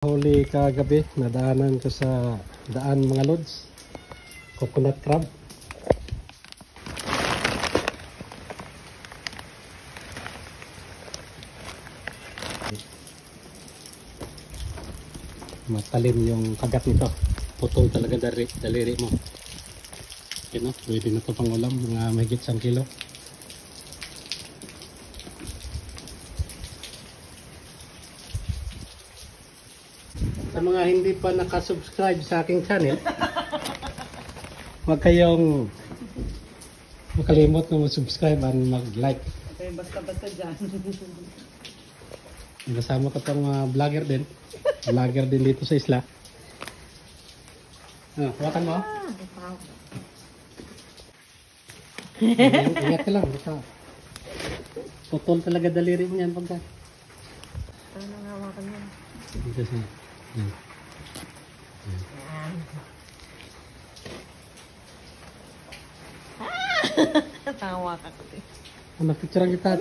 Huli kagabi, nadaanan ko sa daan mga lods. Coconut crab. Matalim yung kagat nito. Putol talaga daliri mo. Yan o, pwede na ito pang ulam, mga mahigit 1 kilo. Sa mga hindi pa nakasubscribe sa aking channel, huwag kayong makalimot na mag-subscribe at mag-like. Okay, basta-basta dyan. Kasama ko itong vlogger din. Vlogger din dito sa isla. Hawakan mo. Ingat ka lang. Baka putol talaga daliri mo yan pagka. Ano nang hawakan yan? Dito siya. Yan. Tawa ka kasi. Napicturean kita.